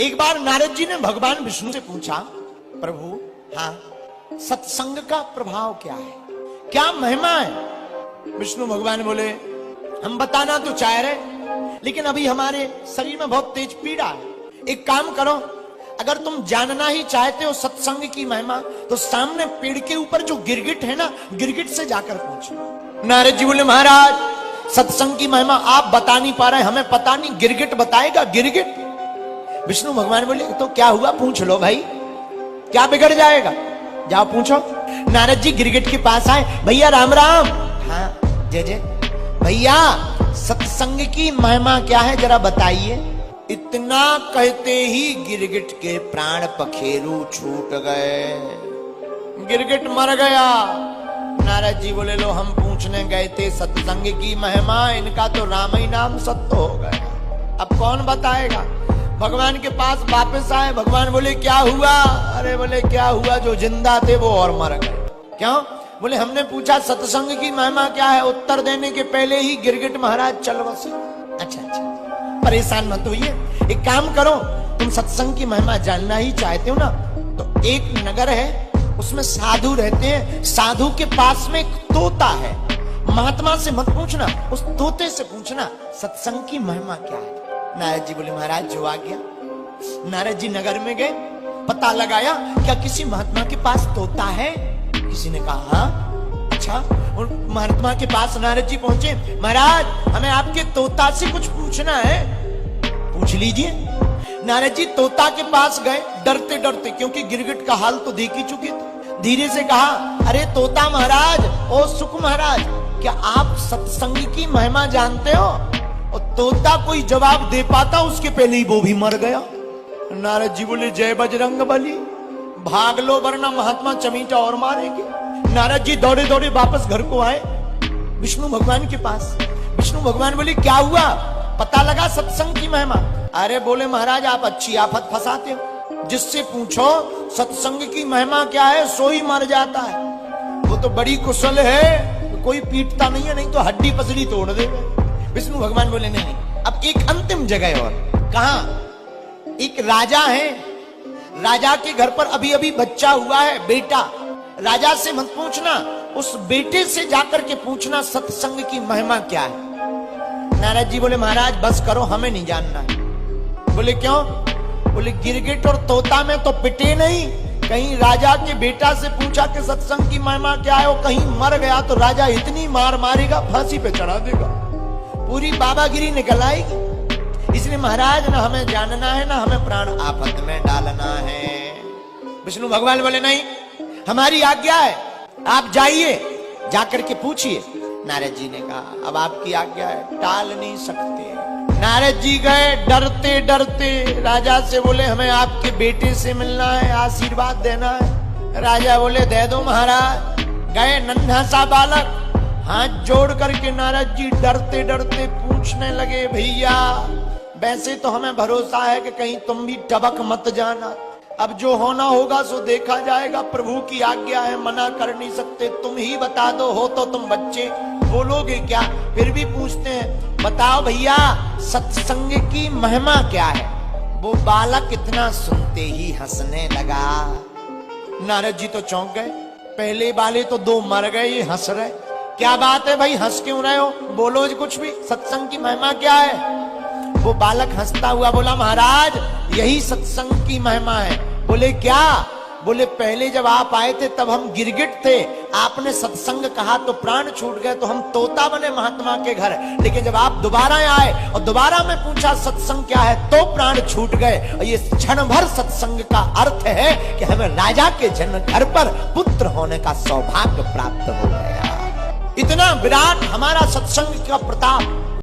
एक बार नारद जी ने भगवान विष्णु से पूछा, प्रभु हाँ सत्संग का प्रभाव क्या है, क्या महिमा है? विष्णु भगवान बोले, हम बताना तो चाह रहे लेकिन अभी हमारे शरीर में बहुत तेज पीड़ा है। एक काम करो, अगर तुम जानना ही चाहते हो सत्संग की महिमा तो सामने पेड़ के ऊपर जो गिरगिट है ना, गिरगिट से जाकर पूछो। नारद जी बोले, महाराज सत्संग की महिमा आप बता नहीं पा रहे, हमें पता नहीं, गिरगिट बताएगा। गिरगिट? विष्णु भगवान बोले, तो क्या हुआ पूछ लो भाई, क्या बिगड़ जाएगा, जाओ पूछो। नारद जी गिरगिट के पास आए, भैया राम राम। हाँ जय जय। भैया सत्संग की महिमा क्या है जरा बताइए। इतना कहते ही गिरगिट के प्राण पखेरु छूट गए, गिरगिट मर गया। नारद जी बोले, लो हम पूछने गए थे सत्संग की महिमा, इनका तो राम ही नाम सत्य हो गया, अब कौन बताएगा। भगवान के पास वापस आए, भगवान बोले क्या हुआ? अरे बोले क्या हुआ, जो जिंदा थे वो और मर गए। क्यों? बोले हमने पूछा सत्संग की महिमा क्या है, उत्तर देने के पहले ही गिरगिट महाराज चल बसे। अच्छा अच्छा, परेशान मत होइए, एक काम करो, तुम सत्संग की महिमा जानना ही चाहते हो ना, तो एक नगर है उसमें साधु रहते हैं, साधु के पास में एक तोता है, महात्मा से मत पूछना, उस तोते से पूछना सत्संग की महिमा क्या है। नारद जी बोले, महाराज जो आ गया। नारद जी नगर में गए, पता लगाया क्या किसी महात्मा के पास तोता है? किसी ने कहा हाँ। अच्छा, और महात्मा के पास नारद जी पहुंचे, महाराज हमें आपके तोता से कुछ पूछना है। पूछ लीजिए। नारद जी तोता के पास गए डरते डरते, क्योंकि गिरगिट का हाल तो देख ही चुके थे। धीरे से कहा, अरे तोता महाराज, ओ सुख महाराज, क्या आप सत्संग की महिमा जानते हो? और तोता कोई जवाब दे पाता उसके पहले ही वो भी मर गया। नारद जी बोले, जय बजरंग बली, भाग लो वरना महात्मा चमीटा और मारेंगे। नारद जी दौड़े दौड़े वापस घर को आए विष्णु भगवान के पास। विष्णु भगवान बोले, क्या हुआ, पता लगा सत्संग की महिमा? अरे बोले महाराज आप अच्छी आफत फंसाते हो, जिससे पूछो सत्संग की महिमा क्या है सो ही मर जाता है। वो तो बड़ी कुशल है, कोई पीटता नहीं है, नहीं तो हड्डी पसली तोड़ देगा। विष्णु भगवान बोले, नहीं, अब एक अंतिम जगह और। कहा? एक राजा है, राजा के घर पर अभी अभी बच्चा हुआ है, बेटा। राजा से मत पूछना, उस बेटे से जाकर के पूछना सत्संग की महिमा क्या है। नारद जी बोले, महाराज बस करो, हमें नहीं जानना है। बोले क्यों? बोले गिरगिट और तोता में तो पिटे नहीं, कहीं राजा के बेटा से पूछा कि सत्संग की महिमा क्या है, वो कहीं मर गया तो राजा इतनी मार मारेगा फांसी पे चढ़ा देगा, पूरी बाबागिरी निकल आएगी। इसलिए महाराज ना हमें जानना है ना हमें प्राण आफत में डालना है। विष्णु भगवान बोले, नहीं हमारी आज्ञा है, आप जाइए, जाकर के पूछिए। नारद जी ने कहा, अब आपकी आज्ञा है, टाल नहीं सकते। नारद जी गए डरते डरते राजा से, बोले हमें आपके बेटे से मिलना है, आशीर्वाद देना है। राजा बोले, दे दो महाराज। गए, नन्हा सा बालक हाथ जोड़ करके नारद जी डरते डरते पूछने लगे, भैया वैसे तो हमें भरोसा है कि कहीं तुम भी टबक मत जाना, अब जो होना होगा सो देखा जाएगा, प्रभु की आज्ञा है, मना कर नहीं सकते, तुम ही बता दो, हो तो तुम बच्चे बोलोगे क्या? फिर भी पूछते हैं, बताओ भैया सत्संग की महिमा क्या है? वो बालक इतना सुनते ही हंसने लगा। नारद जी तो चौंक गए, पहले वाले तो दो मर गए, ये हंस रहे, क्या बात है भाई, हंस क्यों रहे हो, बोलो कुछ भी, सत्संग की महिमा क्या है? वो बालक हंसता हुआ बोला, महाराज यही सत्संग की महिमा है। बोले क्या? बोले पहले जब आप आए थे तब हम गिरगिट थे, आपने सत्संग कहा तो प्राण छूट गए, तो हम तोता बने महात्मा के घर, लेकिन जब आप दोबारा आए और दोबारा मैं पूछा सत्संग क्या है तो प्राण छूट गए। और ये क्षण भर सत्संग का अर्थ है कि हमें राजा के जन्म घर पर पुत्र होने का सौभाग्य प्राप्त हो गया। इतना विराट हमारा सत्संग का प्रताप।